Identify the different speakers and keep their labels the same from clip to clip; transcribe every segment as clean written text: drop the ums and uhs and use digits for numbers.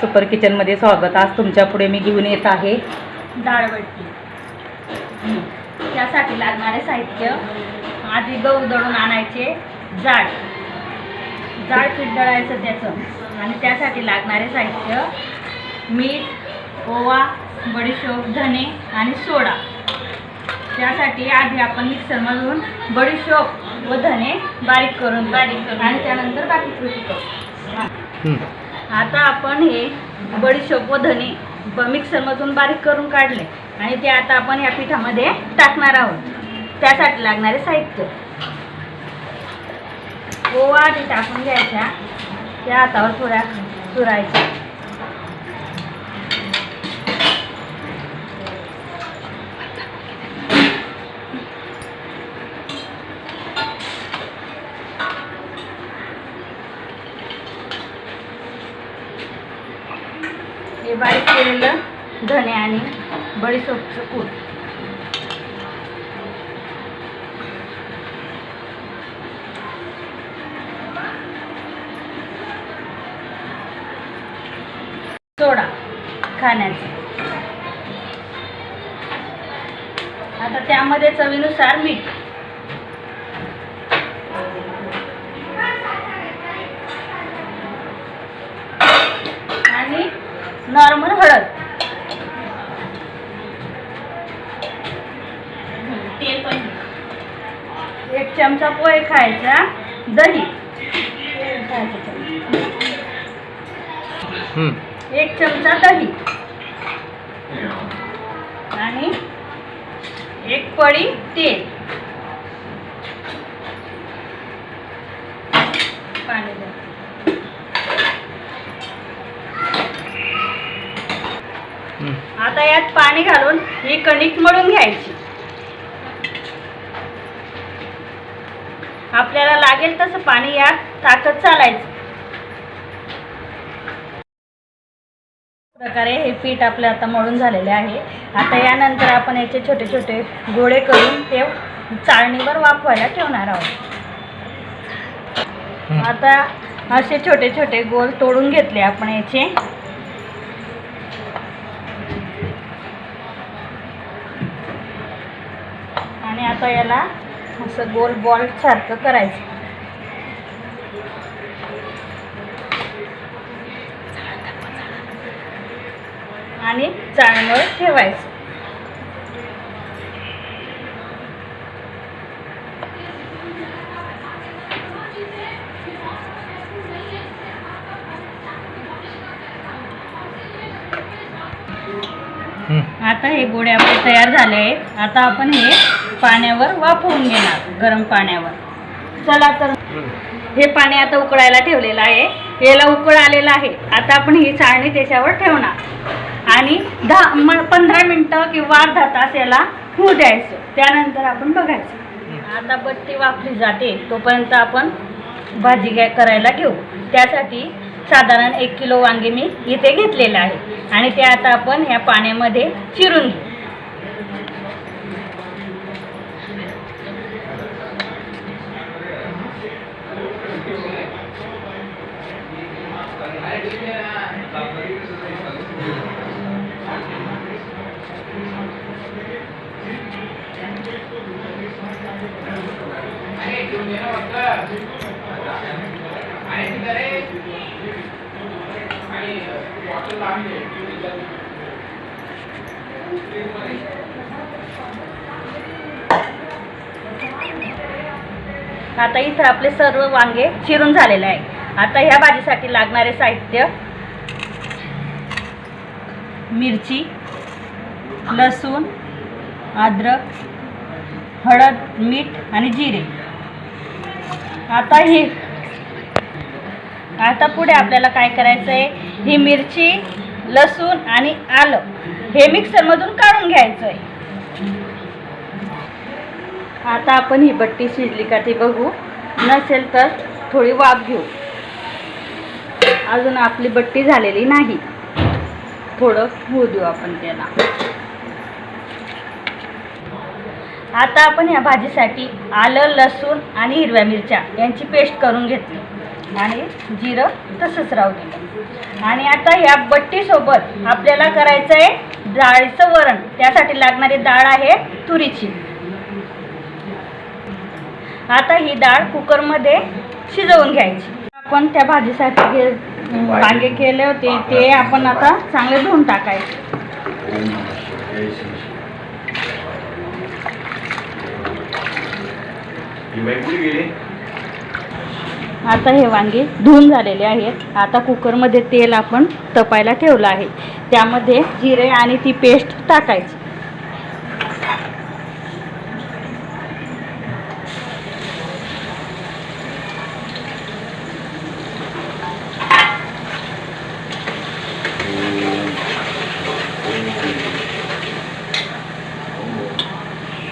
Speaker 1: Super किचनमध्ये स्वागत। आज तुमच्या पुढे मी घेऊन येत आहे
Speaker 2: डाळबट्टी। त्यासाठी लागणारे साहित्य, आधी गहू दळून आणायचे, जाड पीठ दळायचं त्याचं, आणि त्यासाठी लागणारे साहित्य मीठ, ओवा, बडीशोप, धने आणि सोडा। त्यासाठी आधी आपण मिक्सरमधून बडीशोप व धने बारीक करून आणि त्यानंतर बाकी कृती करू। आता आपण हे बडीशोप व धने मिक्सरमधून बारीक करून काढले आणि ते आता आपण या पिठामध्ये टाकणार आहोत। त्यासाठी लागणारे साहित्य, ओवा आधी टाकून घ्यायचा, त्या हातावर थोड्या चुरायच्या, हे बारीक केलेलं धने आणि बडीशोपचं कूट, सोडा खाण्याचा, आता त्यामध्ये चवीनुसार मीठ, आणि नॉर्मल हळद, तेल पण, एक चमचा पोहे खायचा, दही एक चमचा दही आणि एक पळी तेल, पाणी द्या। आता यात पाणी घालून ही कणिक मळून घ्यायची। आपल्याला लागेल तसं पाणी यात टाकत चालायचं। प्रकारे हे पीठ आपलं आता मळून झालेले आहे। आता यानंतर आपण याचे छोटे छोटे गोळे करून ते चाळणीवर वाफवायला ठेवणार आहोत। आता असे छोटे छोटे गोल तोडून घेतले आपण याचे, आणि आता याला असं गोल बॉल सारखं करायचं आणि चाळणीवर ठेवायचं। आता हे गोळे आपले तयार झाले आहेत। आता आपण हे पाण्यावर वाफवून घेणार, गरम पाण्यावर। चला तर हे पाणी आता उकळायला ठेवलेलं आहे, याला उकळ आलेला आहे। आता आपण ही चाळणी त्याच्यावर ठेवणार आणि 15 मिनटं किंवा अर्धा तास याला होऊ द्यायचं। त्यानंतर आपण बघायचं। आता बट्टी वाफली जाते तोपर्यंत आपण भाजी करायला ठेवू। त्यासाठी साधारण 1 किलो वांगे मी इथे घेतलेलं आहे आणि ते आता आपण ह्या पाण्यामध्ये चिरून घेऊ। आता इथं आपले सर्व वांगे चिरून झालेले आहे। आता ह्या भाजीसाठी लागणारे साहित्य, मिरची, लसूण, अद्रक, हळद, मीठ आणि जिरे। आता पुढे आपल्याला काय करायचं आहे, ही मिरची, लसूण आणि आलं हे मिक्सरमधून काढून घ्यायचं आहे। आता आपण ही बट्टी शिजली का ते बघू, नसेल तर थोडी वाफ घेऊ। अजून आपली बट्टी झालेली नाही, थोडं होऊ देऊ आपण त्याला। आता आपण या भाजीसाठी आलं, लसूण आणि हिरव्या मिरच्या यांची पेस्ट करून घेतली। आणि जिरं तसंच राहू दिलं. आणि आता ह्या बट्टीसोबत आपल्याला करायचं आहे डाळीचं वरण. त्यासाठी लागणारी डाळ आहे तुरीची. आता ही डाळ कुकरमध्ये शिजवून घ्यायची. आपण त्या भाजीसाठी वांगे केले होते ते आपण आता चांगले धुवून टाकायचे. आता हे वांगे धुवून झालेले आहेत. आता कुकरमध्ये तेल आपण तपायला ठेवलं आहे. त्यामध्ये जिरे आणि ती पेस्ट टाकायची.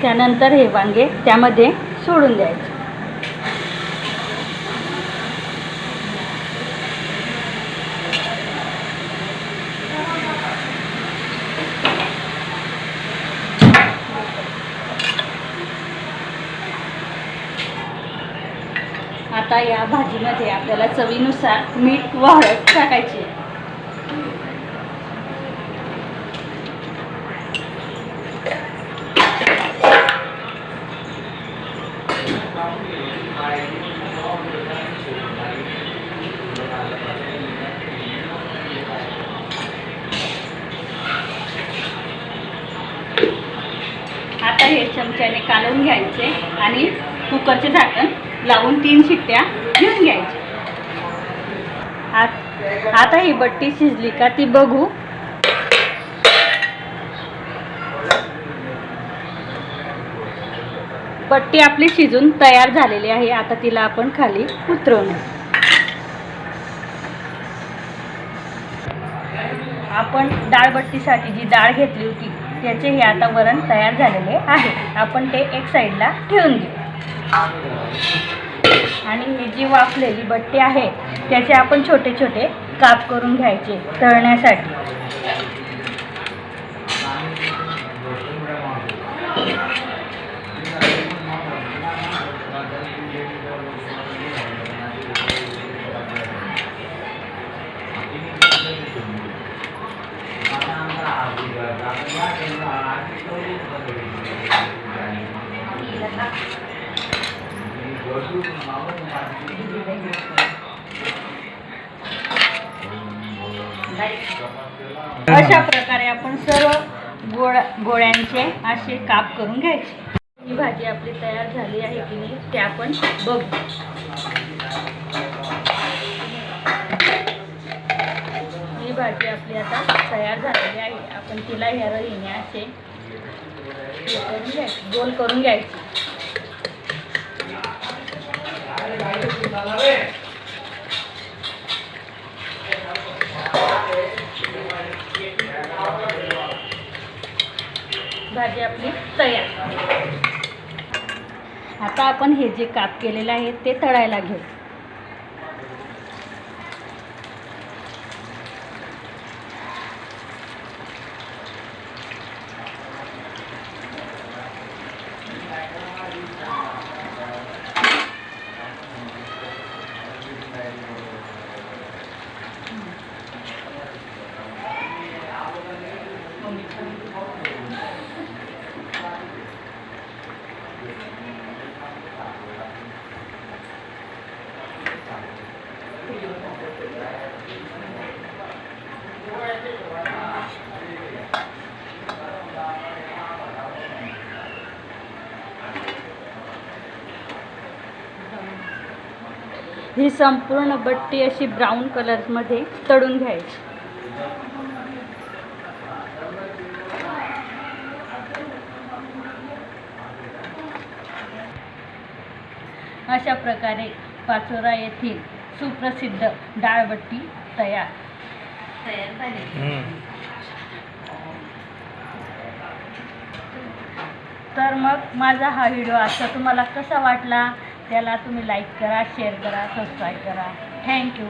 Speaker 2: त्यानंतर हे वांगे त्यामध्ये सोडून द्यायचे. आता या भाजीमध्ये आपल्याला चवीनुसार मीठ व हळद टाकायची. आता हे चमच्याने कालवून घ्यायचे आणि कुकरचे झाकण लावून 3 शिट्ट्या घेऊन घ्यायच्या. आता ही बट्टी शिजली का ती बघू. बट्टी आपली शिजून तयार झालेली आहे. आता तिला आपण खाली उतरवू. आपण डाळबट्टीसाठी जी डाळ घेतली होती त्याचे हे आता वरण तयार झालेले आहे. आपण ते एक साईडला ठेवून घेऊ. आणि ही जी वाफलेली बट्टी आहे त्याचे आपण छोटे छोटे काप करून घ्यायचे तळण्यासाठी. अशा प्रकारे आपण सर्व गोळ्यांचे असे काप करून घ्यायचे. ही भाजी आपली तयार झाली आहे की नाही ते आपण बघू. ही भाजी आपली आता तयार झालेली आहे. आपण तिला ह्या रहीने असे करून घ्यायचे, गोल करून घ्यायचे. भाजी आपली तयार. आता आपण हे जे काप केलेले आहे ते तळायला घेऊ. ही संपूर्ण बट्टी अशी ब्राऊन कलरमध्ये तळून घ्यायची. अशा प्रकारे पाचोरा येथील सुप्रसिद्ध डाळबट्टी तयार झाली. तर मग माझा हा व्हिडिओ आजचा तुम्हाला कसा वाटला त्याला तुम्ही लाईक करा, शेअर करा, सबस्क्राईब करा. थँक्यू.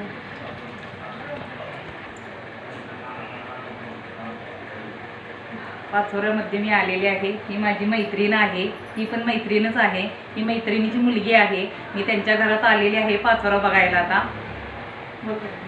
Speaker 1: पाचोऱ्यामध्ये मी आलेली आहे. ही माझी मैत्रीण आहे. ही पण मैत्रीणच आहे. ही मैत्रिणीची मुलगी आहे. मी त्यांच्या घरात आलेली आहे पाचोरा बघायला. आता बघा.